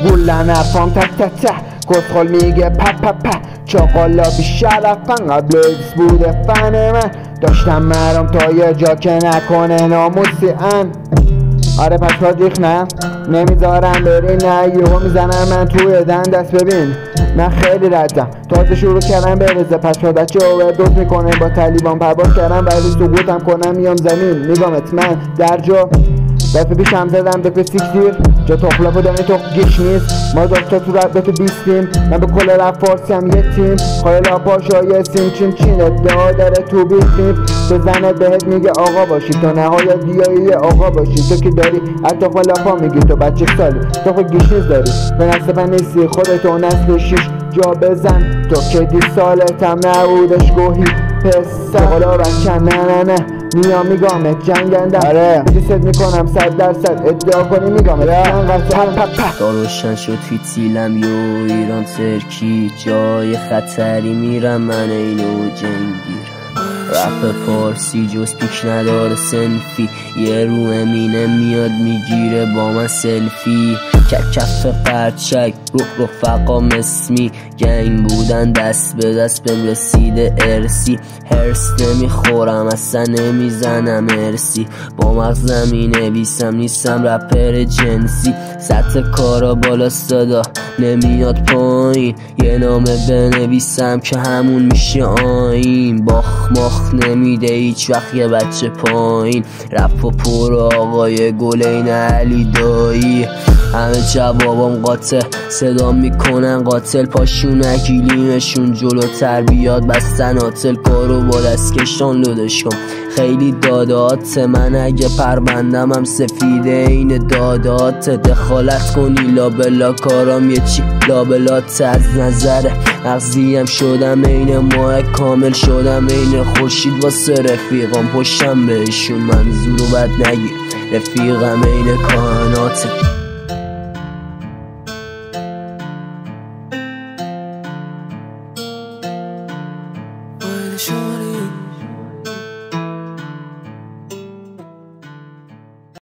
گولن افام تک تک تک کسخل میگه پپ چاقالا بی شرفن قبل ایکس بوده فن من داشتم مرام تا یه جا که نکنه ناموسی ان آره پس رادیخ نه نمیذارم بری نه یهو میزنم من توی دست ببین من خیلی ردم تازه شروع کردم بریزه پس بچه اووردوز میکنه با طلیبان پرواز کردم ولی سقوطم کنم میام زمین میگمت من در جا دفعه پیشم زدم دفعه سیکسیر جا تخلاپو دانی تو گیش نیست ما داشتا تو رد تو بیستیم من به کل رفت فارسیم یه تیم خایلا پاشای سیم چین ادعا داره تو بیستیم تو زنت بهت میگه آقا باشی تو نهایت دیایی آقا باشی تو که داری حتی خلاپا میگی تو بچه سالی تو خود گیش نیست داری به نسل نیستی خودتو نسل شیش جا بزن تو که 10 سالتم نبودش گوهی پسر حالا بچه نه میام میگامت جنگنده آره دیست میکنم 100% ادعا کنی میگامت داروشن شد توی تیلم یو ایران ترکی جای خطری میرم من اینو جنگیر رپ پارسی جز پیک نداره سنفی یه رو امینه میاد میگیره با من سلفی کف پرچک رفقام اسمی گنگ بودن دست به دست بهم رسیده ارسی هرس نمیخورم اصلا نمیزنم ارسی با مغزم مینویسم نیستم رپر جنسی سطح کارا بالا صدا نمیاد پایین یه نامه بنویسم که همون میشه آین باخ ماخ نمیده هیچ وقت یه بچه پایین رپ و پر آقای گلین علی دایی همه جوابم قاطع صدا میکنن قاتل پاشون اکیلیمشون جلوتر بیاد بستن آتل کارو با دست کشان لودش کن خیلی دادات من اگه پروندم هم سفیده این دادات دخالت کنی لابلا کارام یه چی لابلات از نظر مغزیم شدم این ماه کامل شدم این خورشید واسه رفیقام پشتم بهشون منظورو بد نگیر رفیقم این کائنات